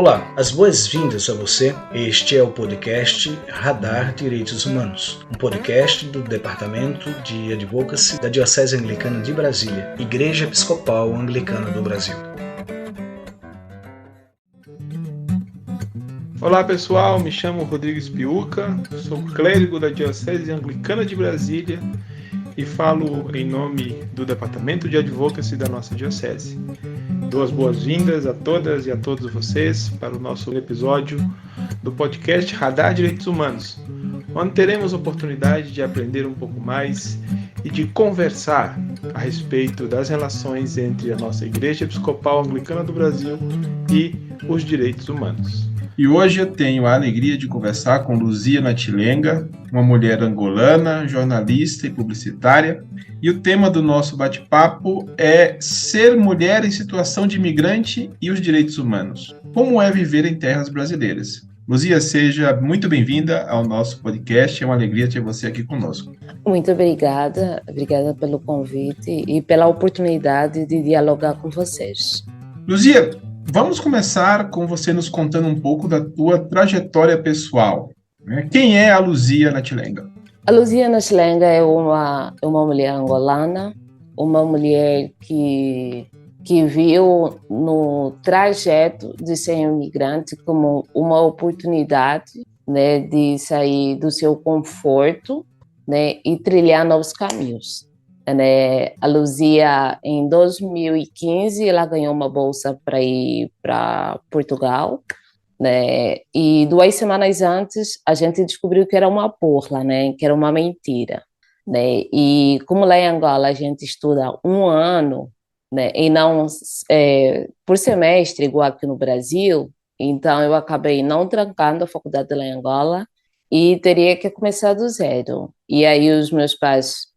Olá, as boas-vindas a você. Este é o podcast Radar Direitos Humanos, um podcast do Departamento de Advocacy da Diocese Anglicana de Brasília, Igreja Episcopal Anglicana do Brasil. Olá pessoal, me chamo Rodrigues Piuca, sou clérigo da Diocese Anglicana de Brasília e falo em nome do Departamento de Advocacy da nossa Diocese. Dou as boas-vindas a todas e a todos vocês para o nosso episódio do podcast Radar Direitos Humanos, onde teremos a oportunidade de aprender um pouco mais e de conversar a respeito das relações entre a nossa Igreja Episcopal Anglicana do Brasil e os direitos humanos. E hoje eu tenho a alegria de conversar com Luzia Natilenga, uma mulher angolana, jornalista e publicitária. E o tema do nosso bate-papo é ser mulher em situação de imigrante e os direitos humanos. Como é viver em terras brasileiras? Luzia, seja muito bem-vinda ao nosso podcast. É uma alegria ter você aqui conosco. Muito obrigada pelo convite e pela oportunidade de dialogar com vocês. Luzia, vamos começar com você nos contando um pouco da tua trajetória pessoal. Quem é a Luzia Natilenga? A Luzia Natilenga é uma mulher angolana, uma mulher que viu no trajeto de ser imigrante como uma oportunidade, né, de sair do seu conforto, né, e trilhar novos caminhos. Né? A Luzia, em 2015, ela ganhou uma bolsa para ir para Portugal, né? E 2 semanas antes a gente descobriu que era uma burla, né? Que era uma mentira, né? E como lá em Angola a gente estuda 1 ano, né? E não por semestre igual aqui no Brasil, então eu acabei não trancando a faculdade lá em Angola e teria que começar do zero. E aí os meus pais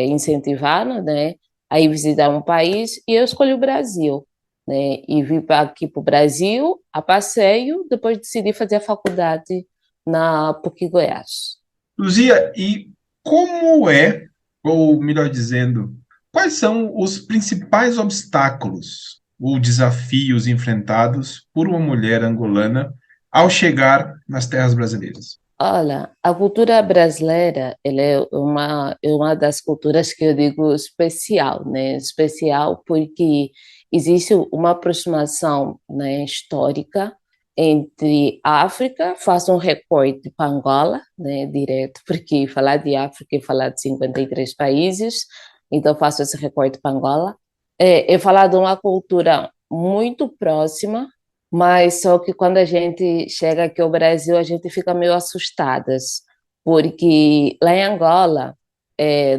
incentivaram, né, a ir visitar um país, e eu escolhi o Brasil, né, e vim aqui para o Brasil a passeio, depois decidi fazer a faculdade na PUC Goiás. Luzia, e como é, ou melhor dizendo, quais são os principais obstáculos ou desafios enfrentados por uma mulher angolana ao chegar nas terras brasileiras? Olha, a cultura brasileira, ela é uma das culturas que eu digo especial, né? Especial porque existe uma aproximação, né, histórica entre a África, faço um recorte para Angola, né, direto, porque falar de África é falar de 53 países, então faço esse recorte para Angola. É falar de uma cultura muito próxima, mas só que quando a gente chega aqui ao Brasil, a gente fica meio assustadas, porque lá em Angola,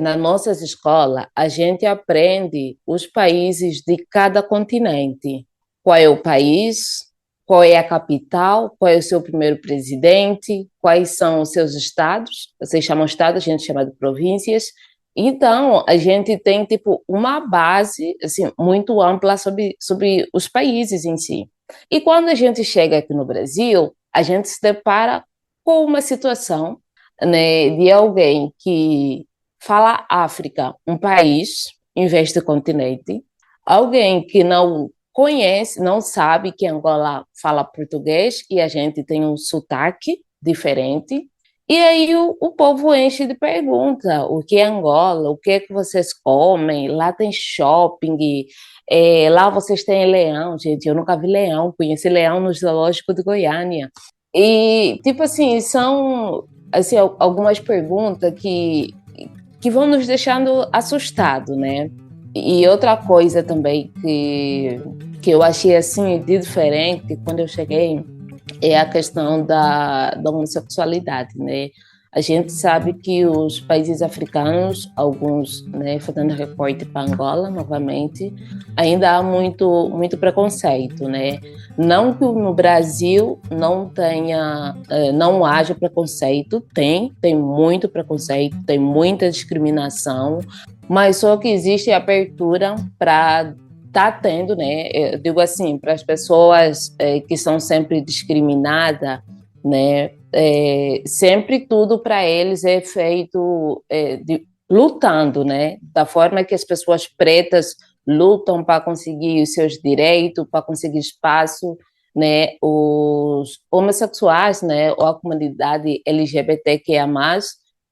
nas nossas escolas, a gente aprende os países de cada continente. Qual é o país, qual é a capital, qual é o seu primeiro presidente, quais são os seus estados, vocês chamam estados, a gente chama de províncias. Então, a gente tem tipo uma base assim, muito ampla sobre os países em si. E quando a gente chega aqui no Brasil, a gente se depara com uma situação, né, de alguém que fala África, um país, em vez de continente, alguém que não conhece, não sabe que Angola fala português e a gente tem um sotaque diferente. E aí o povo enche de perguntas, o que é Angola, o que é que vocês comem, lá tem shopping, lá vocês têm leão, gente, eu nunca vi leão, conheci leão no zoológico de Goiânia. E, tipo assim, são assim, algumas perguntas que vão nos deixando assustados, né? E outra coisa também que eu achei assim de diferente quando eu cheguei é a questão da homossexualidade, né? A gente sabe que os países africanos, alguns, né, fazendo recorte para Angola novamente, ainda há muito preconceito, né? Não que no Brasil não haja preconceito, tem muito preconceito, tem muita discriminação, mas só que existe abertura para tendo, né? Eu digo assim, para as pessoas que são sempre discriminadas, né? Sempre tudo para eles é feito lutando, né? Da forma que as pessoas pretas lutam para conseguir os seus direitos, para conseguir espaço. né, os homossexuais, né, ou a comunidade LGBTQIA+,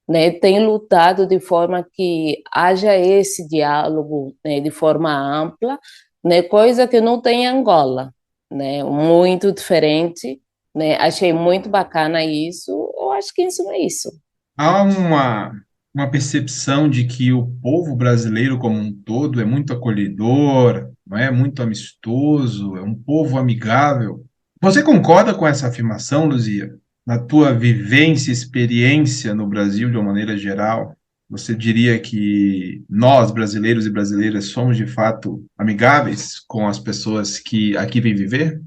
né, tem lutado de forma que haja esse diálogo, né, de forma ampla, né, coisa que não tem em Angola, né, muito diferente, né, achei muito bacana isso, eu acho que isso é isso. Há uma percepção de que o povo brasileiro como um todo é muito acolhedor, não é muito amistoso, é um povo amigável. Você concorda com essa afirmação, Luzia? Na tua vivência, experiência no Brasil de uma maneira geral, você diria que nós, brasileiros e brasileiras, somos de fato amigáveis com as pessoas que aqui vêm viver?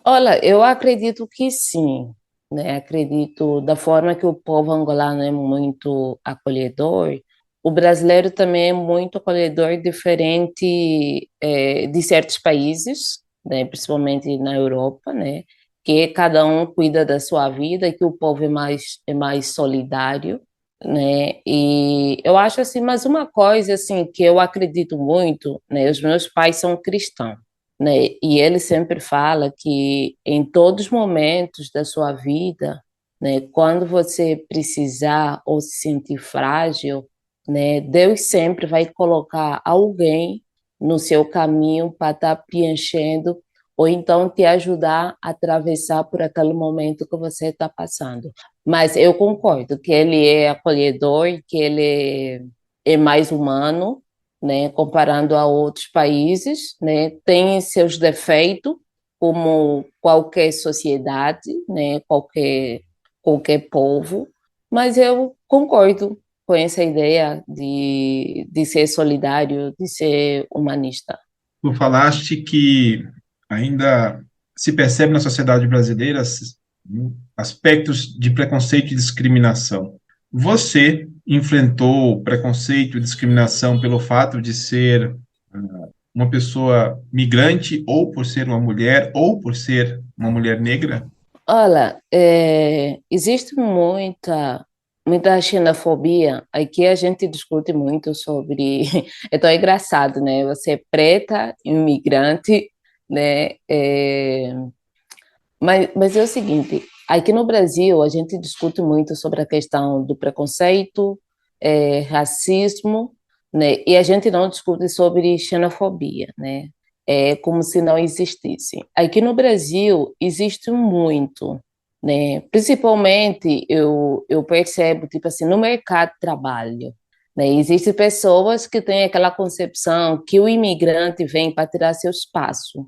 Olha, eu acredito que sim, né? Acredito da forma que o povo angolano é muito acolhedor, o brasileiro também é muito acolhedor, diferente de certos países, né? Principalmente na Europa, né? Que cada um cuida da sua vida e que o povo é mais solidário, né? E eu acho assim, mas uma coisa assim que eu acredito muito, né? Os meus pais são cristãos, né? E ele sempre fala que em todos os momentos da sua vida, né, quando você precisar ou se sentir frágil, né, Deus sempre vai colocar alguém no seu caminho para estar preenchendo ou então te ajudar a atravessar por aquele momento que você está passando. Mas eu concordo que ele é acolhedor, que ele é mais humano, né, comparando a outros países, né, tem seus defeitos, como qualquer sociedade, né, qualquer povo, mas eu concordo com essa ideia de ser solidário, de ser humanista. Tu falaste que ainda se percebe na sociedade brasileira aspectos de preconceito e discriminação. Você enfrentou preconceito e discriminação pelo fato de ser uma pessoa migrante, ou por ser uma mulher, ou por ser uma mulher negra? Olha, existe muita xenofobia. Aqui a gente discute muito sobre. É tão engraçado, né? Você é preta, imigrante, né? Mas é o seguinte: aqui no Brasil a gente discute muito sobre a questão do preconceito, racismo, né? E a gente não discute sobre xenofobia, né? É como se não existisse. Aqui no Brasil existe muito, né? Principalmente eu percebo, tipo assim, no mercado de trabalho, né? Existem pessoas que têm aquela concepção que o imigrante vem para tirar seu espaço,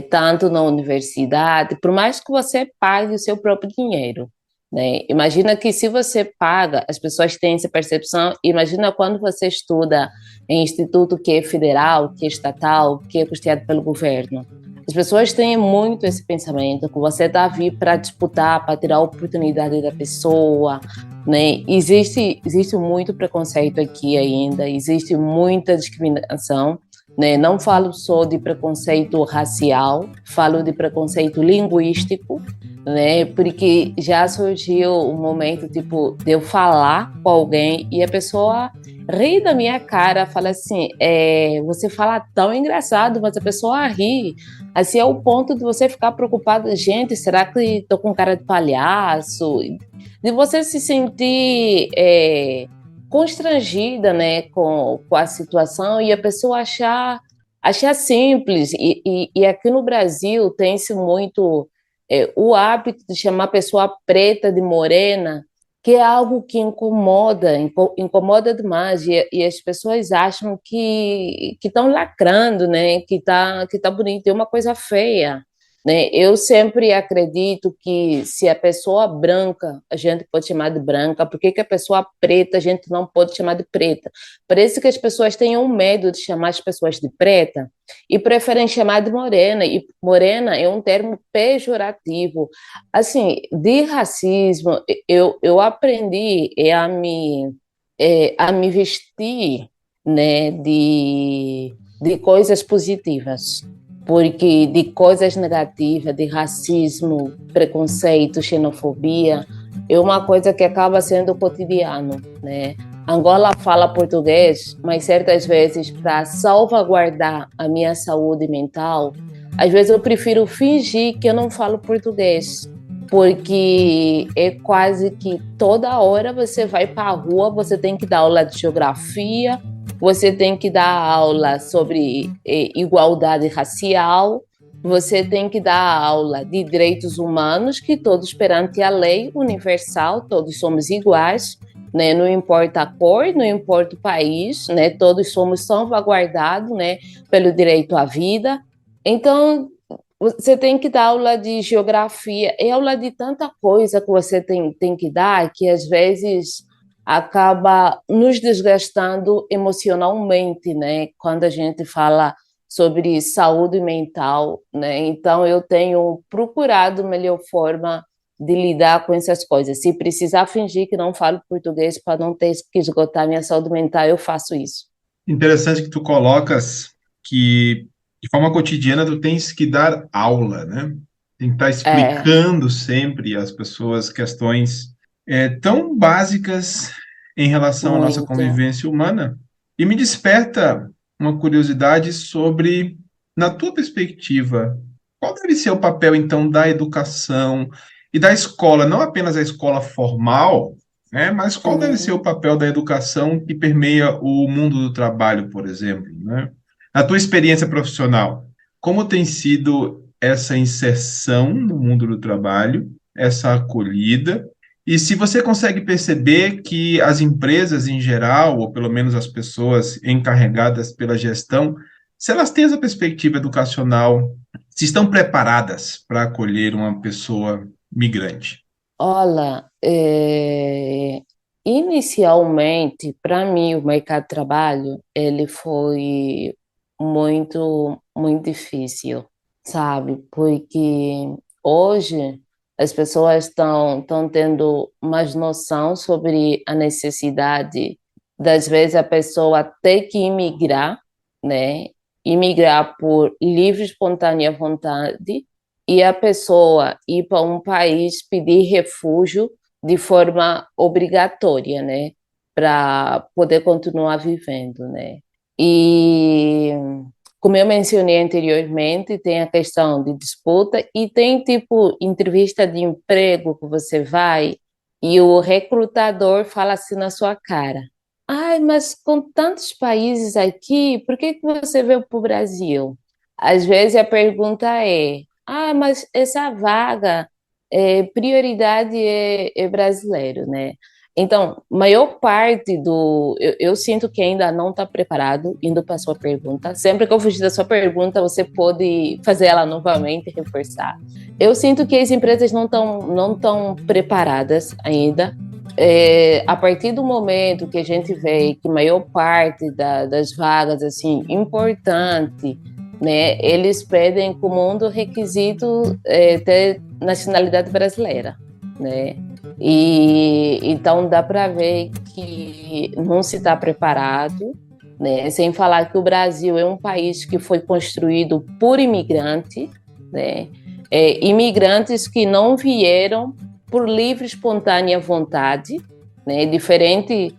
tanto na universidade, por mais que você pague o seu próprio dinheiro, né? Imagina que se você paga, as pessoas têm essa percepção, imagina quando você estuda em instituto que é federal, que é estatal, que é custeado pelo governo. As pessoas têm muito esse pensamento, que você está a vir para disputar, para tirar a oportunidade da pessoa, né? Existe muito preconceito aqui ainda, existe muita discriminação, né? Não falo só de preconceito racial, falo de preconceito linguístico, né? Porque já surgiu um momento, tipo, de eu falar com alguém e a pessoa ri da minha cara, fala assim, você fala tão engraçado, mas a pessoa ri. Assim, é o ponto de você ficar preocupado, gente, será que estou com cara de palhaço? De você se sentir constrangida, né, com a situação e a pessoa achar simples. E aqui no Brasil tem-se muito o hábito de chamar a pessoa preta de morena, que é algo que incomoda demais, e as pessoas acham que estão lacrando, né, que tá bonito, é uma coisa feia, né? Eu sempre acredito que se a pessoa branca, a gente pode chamar de branca, por que que a pessoa preta a gente não pode chamar de preta? Parece que as pessoas têm um medo de chamar as pessoas de preta e preferem chamar de morena, e morena é um termo pejorativo. Assim, de racismo, eu aprendi a me vestir, né, de coisas positivas, porque de coisas negativas, de racismo, preconceito, xenofobia, é uma coisa que acaba sendo cotidiano, né? Angola fala português, mas certas vezes, para salvaguardar a minha saúde mental, Às vezes eu prefiro fingir que eu não falo português, porque é quase que toda hora você vai para a rua, você tem que dar aula de geografia, você tem que dar aula sobre igualdade racial, você tem que dar aula de direitos humanos, que todos perante a lei universal, todos somos iguais, né? Não importa a cor, não importa o país, né? Todos somos salvaguardados, né? Pelo direito à vida. Então, você tem que dar aula de geografia, é aula de tanta coisa que você tem que dar, que às vezes acaba nos desgastando emocionalmente, né? Quando a gente fala sobre saúde mental, né? Então eu tenho procurado melhor forma de lidar com essas coisas. Se precisar fingir que não falo português para não ter que esgotar minha saúde mental, eu faço isso. Interessante que tu colocas que, de forma cotidiana, tu tens que dar aula, né? Tem que estar É, explicando sempre às pessoas questões tão básicas em relação à nossa muito. convivência humana. E me desperta uma curiosidade sobre, na tua perspectiva, qual deve ser o papel, então, da educação e da escola, não apenas a escola formal, né? Mas qual deve ser o Uhum. papel da educação que permeia o mundo do trabalho, por exemplo, né? Na tua experiência profissional, como tem sido essa inserção no mundo do trabalho, essa acolhida, e se você consegue perceber que as empresas em geral, ou pelo menos as pessoas encarregadas pela gestão, se elas têm essa perspectiva educacional, se estão preparadas para acolher uma pessoa migrante. Olha, inicialmente, para mim, o mercado de trabalho, ele foi muito difícil, sabe? Porque hoje as pessoas estão tendo mais noção sobre a necessidade das vezes a pessoa ter que imigrar, né? Imigrar por livre, espontânea vontade, e a pessoa ir para um país pedir refúgio de forma obrigatória, né, para poder continuar vivendo, né? E como eu mencionei anteriormente, tem a questão de disputa e tem tipo entrevista de emprego que você vai e o recrutador fala assim na sua cara: ai, mas com tantos países aqui, por que que você veio para o Brasil? Às vezes a pergunta é: ah, mas essa vaga, prioridade é brasileiro, né? Então, maior parte eu sinto que ainda não está preparado, indo para a sua pergunta. Sempre que eu fugir da sua pergunta, você pode fazer ela novamente, reforçar. Eu sinto que as empresas não tão preparadas ainda. A partir do momento que a gente vê que a maior parte das vagas, assim, importante, né, eles pedem como um dos requisitos ter nacionalidade brasileira, né? E então dá para ver que não se está preparado, né? Sem falar que o Brasil é um país que foi construído por imigrantes, né? Imigrantes que não vieram por livre, espontânea vontade, né? Diferente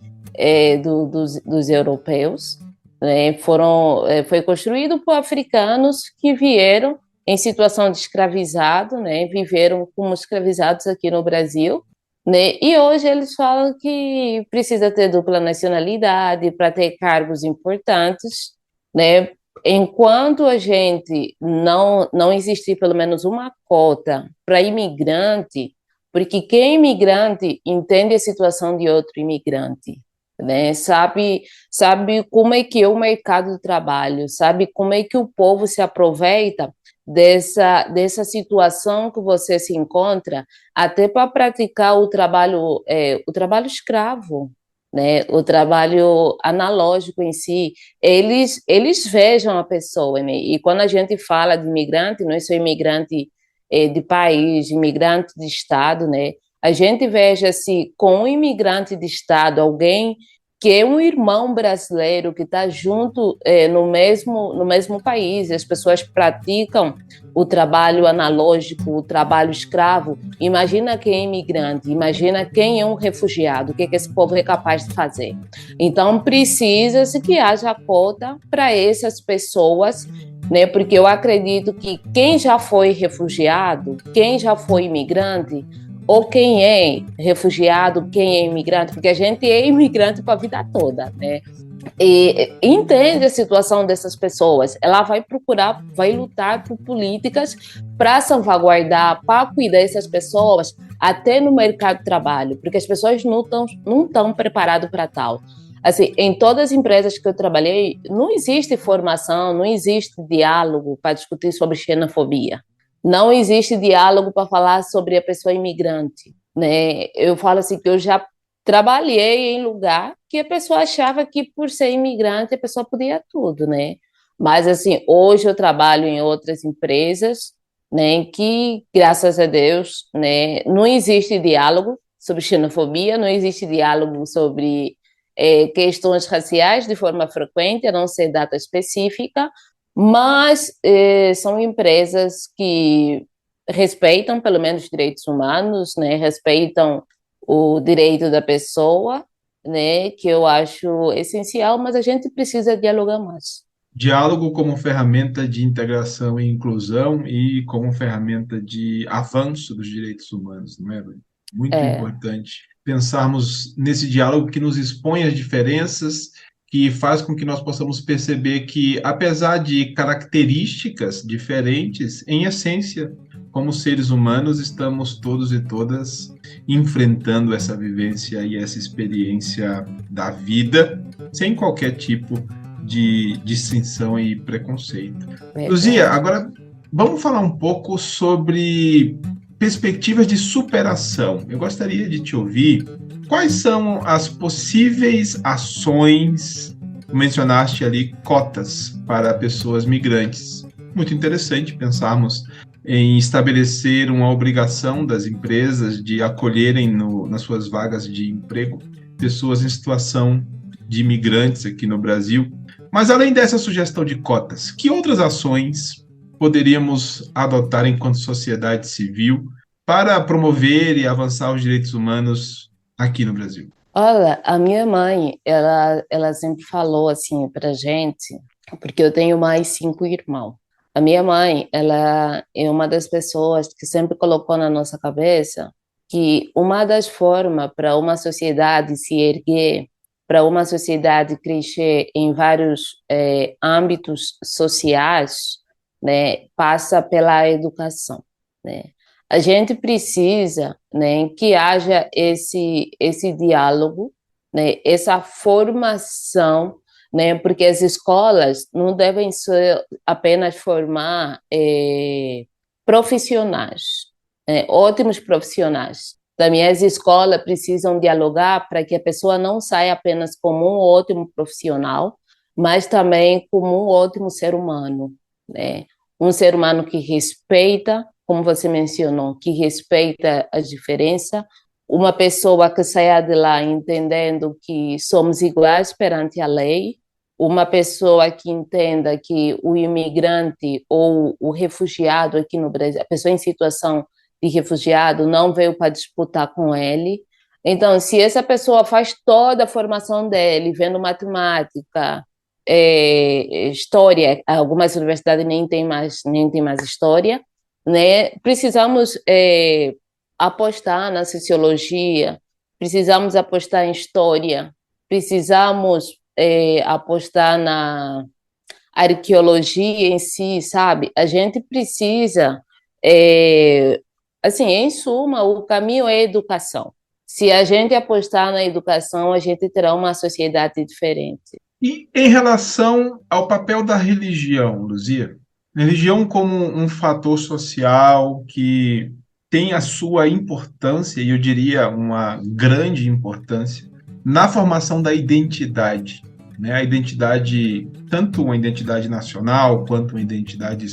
dos europeus, né? Foi construído por africanos que vieram em situação de escravizado, né? Viveram como escravizados aqui no Brasil, né? E hoje eles falam que precisa ter dupla nacionalidade para ter cargos importantes, né? Enquanto a gente não existir pelo menos uma cota para imigrante, porque quem é imigrante entende a situação de outro imigrante, né? Sabe como é que é o mercado do trabalho, sabe como é que o povo se aproveita dessa situação que você se encontra, até para praticar o trabalho escravo, né? O trabalho analógico em si. Eles vejam a pessoa, né? E quando a gente fala de imigrante, não é só imigrante de país, imigrante de estado, né? A gente veja-se com um imigrante de estado, alguém que é um irmão brasileiro que está junto no mesmo país, as pessoas praticam o trabalho analógico, o trabalho escravo. Imagina quem é imigrante, imagina quem é um refugiado, o que esse povo é capaz de fazer. Então, precisa-se que haja cota para essas pessoas né? Porque eu acredito que quem já foi refugiado, quem já foi imigrante, ou quem é refugiado, quem é imigrante, porque a gente é imigrante para a vida toda, né? E entende a situação dessas pessoas, ela vai procurar, vai lutar por políticas para salvaguardar, para cuidar dessas pessoas até no mercado de trabalho, porque as pessoas não estão preparadas para tal. Assim, em todas as empresas que eu trabalhei, não existe formação, não existe diálogo para discutir sobre xenofobia, não existe diálogo para falar sobre a pessoa imigrante, né? Eu falo assim que eu já trabalhei em lugar que a pessoa achava que por ser imigrante a pessoa podia tudo, né? Mas assim, hoje eu trabalho em outras empresas, né, que graças a Deus, né, não existe diálogo sobre xenofobia, não existe diálogo sobre questões raciais de forma frequente, a não ser data específica, mas são empresas que respeitam pelo menos os direitos humanos, né, respeitam o direito da pessoa, né, que eu acho essencial, mas a gente precisa dialogar mais. Diálogo como ferramenta de integração e inclusão e como ferramenta de avanço dos direitos humanos, não é, Luiz? Muito É, importante pensarmos nesse diálogo que nos expõe as diferenças, que faz com que nós possamos perceber que, apesar de características diferentes, em essência, como seres humanos, estamos todos e todas enfrentando essa vivência e essa experiência da vida, sem qualquer tipo de distinção e preconceito. Luzia, verdade. agora vamos falar um pouco sobre perspectivas de superação. Eu gostaria de te ouvir. Quais são as possíveis ações? Mencionaste ali cotas para pessoas migrantes. Muito interessante pensarmos em estabelecer uma obrigação das empresas de acolherem nas suas vagas de emprego pessoas em situação de imigrantes aqui no Brasil. Mas além dessa sugestão de cotas, que outras ações poderíamos adotar enquanto sociedade civil para promover e avançar os direitos humanos aqui no Brasil? Olha, a minha mãe, ela sempre falou assim pra gente, porque eu tenho mais 5 irmãos. A minha mãe, ela é uma das pessoas que sempre colocou na nossa cabeça que uma das formas para uma sociedade se erguer, para uma sociedade crescer em vários âmbitos sociais, né, passa pela educação, né? A gente precisa, né, que haja esse diálogo, né, essa formação, né, porque as escolas não devem ser apenas formar profissionais, ótimos profissionais. Também as escolas precisam dialogar para que a pessoa não saia apenas como um ótimo profissional, mas também como um ótimo ser humano, né? Um ser humano que respeita, como você mencionou, que respeita a diferença, uma pessoa que saia de lá entendendo que somos iguais perante a lei, uma pessoa que entenda que o imigrante ou o refugiado aqui no Brasil, a pessoa em situação de refugiado não veio para disputar com ele. Então, se essa pessoa faz toda a formação dele, vendo matemática, história, algumas universidades nem tem mais história, né? Precisamos apostar na sociologia, precisamos apostar em história, precisamos apostar na arqueologia em si, sabe? A gente precisa, assim, em suma, o caminho é a educação. Se a gente apostar na educação, a gente terá uma sociedade diferente. E em relação ao papel da religião, Luzia? Religião como um fator social que tem a sua importância, e eu diria uma grande importância, na formação da identidade, né? A identidade, tanto uma identidade nacional, quanto uma identidade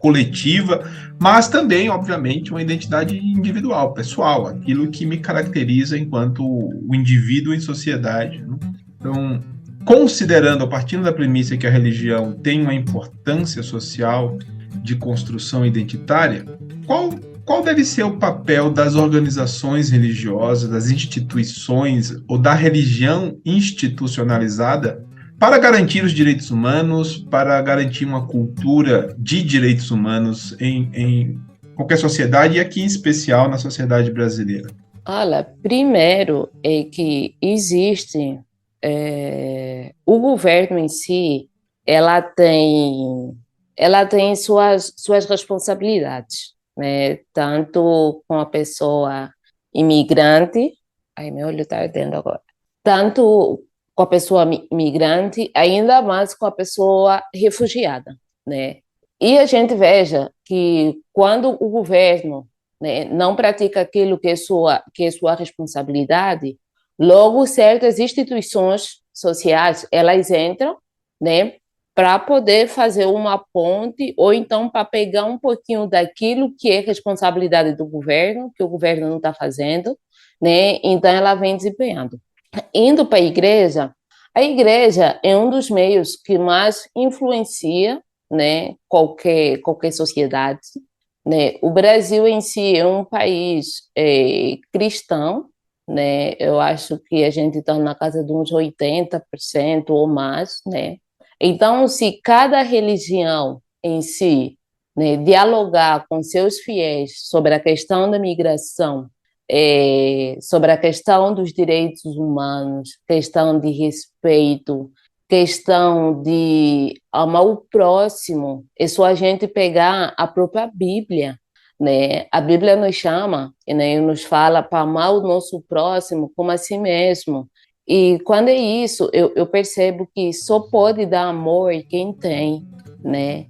coletiva, mas também, obviamente, uma identidade individual, pessoal, aquilo que me caracteriza enquanto o indivíduo em sociedade, né? Então, considerando, partindo da premissa que a religião tem uma importância social de construção identitária, qual deve ser o papel das organizações religiosas, das instituições ou da religião institucionalizada para garantir os direitos humanos, para garantir uma cultura de direitos humanos em qualquer sociedade, e aqui em especial na sociedade brasileira? Olha, primeiro é que existe o governo em si, ela tem suas responsabilidades, né? Tanto com a pessoa imigrante, ai, meu olho está ardendo agora, tanto com a pessoa imigrante, ainda mais com a pessoa refugiada, né? E a gente veja que quando o governo, né, não pratica aquilo que é sua responsabilidade, logo certas instituições sociais, elas entram, né, para poder fazer uma ponte ou então para pegar um pouquinho daquilo que é responsabilidade do governo, que o governo não está fazendo, né, então ela vem desempenhando. Indo para a igreja é um dos meios que mais influencia, né, qualquer sociedade, né? O Brasil em si é um país cristão, né? Eu acho que a gente está na casa de uns 80% ou mais, né? Então, se cada religião em si, né, dialogar com seus fiéis sobre a questão da migração, sobre a questão dos direitos humanos, questão de respeito, questão de amar o próximo, é só a gente pegar a própria Bíblia, né? A Bíblia nos chama, né, nos fala para amar o nosso próximo como a si mesmo. E quando é isso, eu percebo que só pode dar amor quem tem, né?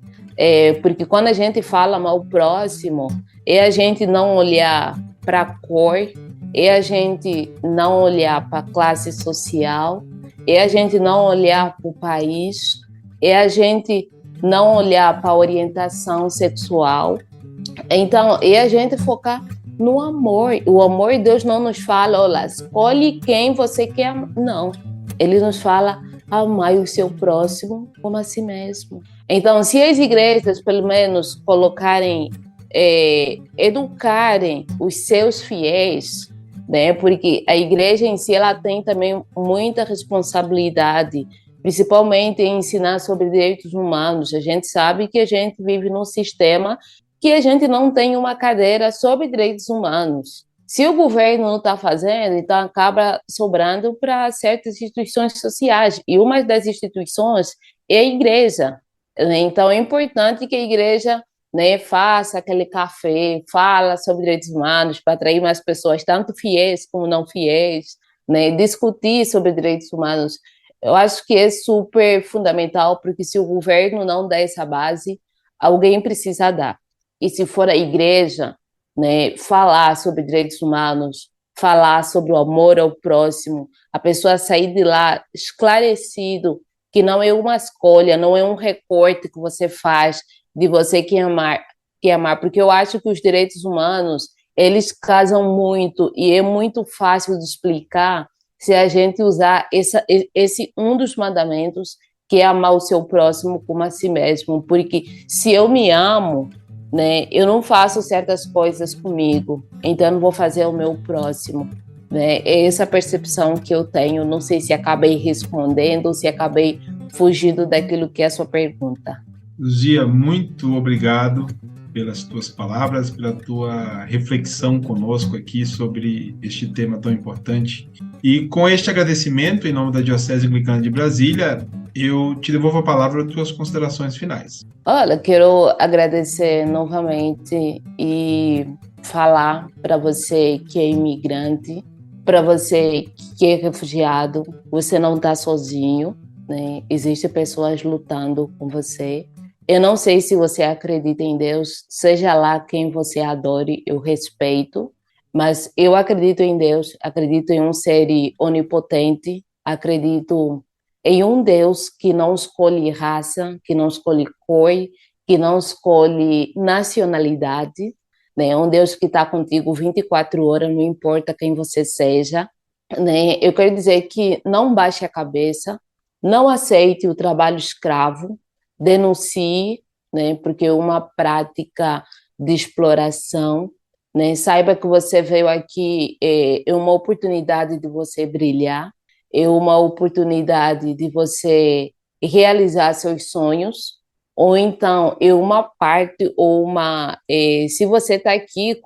Porque quando a gente fala amar o próximo, é a gente não olhar para a cor, é a gente não olhar para a classe social, é a gente não olhar para o país, é a gente não olhar para a orientação sexual. Então, é a gente focar no amor. O amor, Deus não nos fala, olha, escolhe quem você quer amar. Não. Ele nos fala, amar o seu próximo como a si mesmo. Então, se as igrejas, pelo menos, educarem os seus fiéis, né? Porque a igreja em si ela tem também muita responsabilidade, principalmente em ensinar sobre direitos humanos. A gente sabe que a gente vive num sistema que a gente não tem uma cadeira sobre direitos humanos. Se o governo não está fazendo, então acaba sobrando para certas instituições sociais, e uma das instituições é a igreja. Então é importante que a igreja, né, faça aquele café, fala sobre direitos humanos para atrair mais pessoas, tanto fiéis como não fiéis, né, discutir sobre direitos humanos. Eu acho que é super fundamental, porque se o governo não der essa base, alguém precisa dar. E se for a igreja, né, falar sobre direitos humanos, falar sobre o amor ao próximo, a pessoa sair de lá esclarecido que não é uma escolha, não é um recorte que você faz de você que amar, porque eu acho que os direitos humanos, eles casam muito e é muito fácil de explicar se a gente usar esse um dos mandamentos, que é amar o seu próximo como a si mesmo, porque se eu me amo, né, eu não faço certas coisas comigo, então eu não vou fazer o meu próximo, né? É essa percepção que eu tenho. Não sei se acabei respondendo ou se acabei fugindo daquilo que é a sua pergunta. Luzia, muito obrigado pelas tuas palavras, pela tua reflexão conosco aqui sobre este tema tão importante. E com este agradecimento, em nome da Diocese Anglicana de Brasília, eu te devolvo a palavra para tuas considerações finais. Olha, quero agradecer novamente e falar para você que é imigrante, para você que é refugiado, você não está sozinho, né? Existem pessoas lutando com você. Eu não sei se você acredita em Deus, seja lá quem você adore, eu respeito, mas eu acredito em Deus, acredito em um ser onipotente, acredito em um Deus que não escolhe raça, que não escolhe cor, que não escolhe nacionalidade, né? Um Deus que está contigo 24 horas, não importa quem você seja, né? Eu quero dizer que não baixe a cabeça, não aceite o trabalho escravo, denuncie, né? Porque é uma prática de exploração, né? Saiba que você veio aqui, é uma oportunidade de você brilhar, é uma oportunidade de você realizar seus sonhos, ou então é uma parte, ou se você está aqui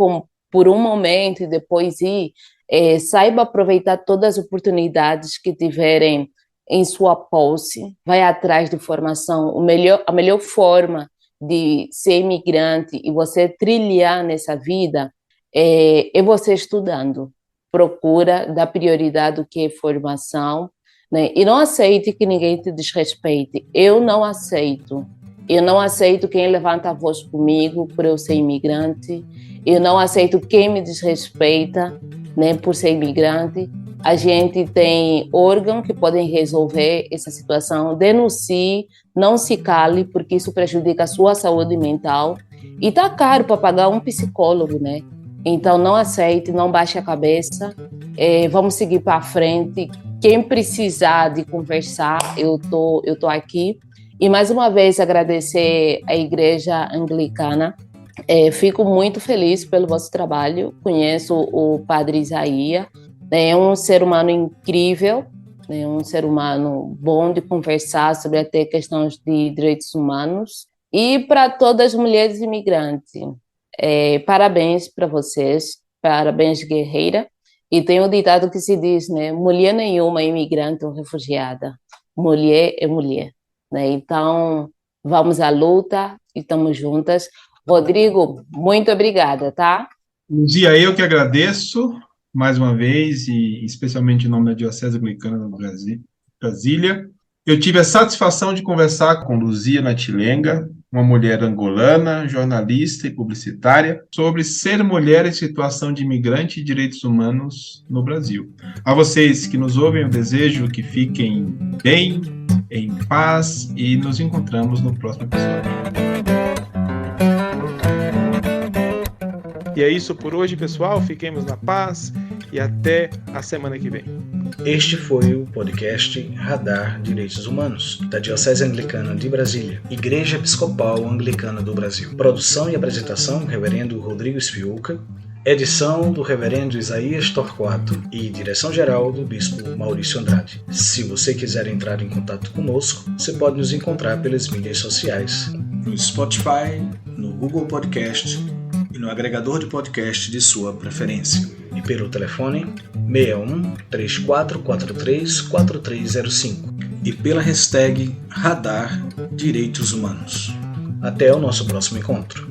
por um momento e depois ir, saiba aproveitar todas as oportunidades que tiverem em sua posse, vai atrás de formação. A melhor forma de ser imigrante e você trilhar nessa vida é você estudando. Procura dar prioridade ao que é formação, né? E não aceite que ninguém te desrespeite. Eu não aceito quem levanta a voz comigo por eu ser imigrante. Eu não aceito quem me desrespeita, né, por ser imigrante. A gente tem órgãos que podem resolver essa situação. Denuncie, não se cale, porque isso prejudica a sua saúde mental. E tá caro para pagar um psicólogo, né? Então não aceite, não baixe a cabeça. Vamos seguir para frente. Quem precisar de conversar, eu tô aqui. E mais uma vez agradecer à Igreja Anglicana. Fico muito feliz pelo vosso trabalho. Conheço o Padre Isaías. É um ser humano incrível, é um ser humano bom de conversar sobre até questões de direitos humanos. E para todas as mulheres imigrantes, parabéns para vocês, parabéns, guerreira. E tem um ditado que se diz, né? Mulher nenhuma é imigrante ou refugiada, mulher é mulher, né? Então, vamos à luta e estamos juntas. Rodrigo, muito obrigada, tá? Luzia, eu que agradeço mais uma vez, e especialmente em nome da Diocese Anglicana de Brasília. Eu tive a satisfação de conversar com Luzia Natilenga, uma mulher angolana, jornalista e publicitária, sobre ser mulher em situação de imigrante e direitos humanos no Brasil. A vocês que nos ouvem, eu desejo que fiquem bem, em paz, e nos encontramos no próximo episódio. E é isso por hoje, pessoal. Fiquemos na paz e até a semana que vem. Este foi o podcast Radar Direitos Humanos, da Diocese Anglicana de Brasília, Igreja Episcopal Anglicana do Brasil. Produção e apresentação, Reverendo Rodrigo Spiuca. Edição do Reverendo Isaías Torquato e direção-geral do Bispo Maurício Andrade. Se você quiser entrar em contato conosco, você pode nos encontrar pelas mídias sociais, no Spotify, no Google Podcast e no agregador de podcast de sua preferência. E pelo telefone 61 3443 4305 e pela hashtag Radar Direitos Humanos. Até o nosso próximo encontro.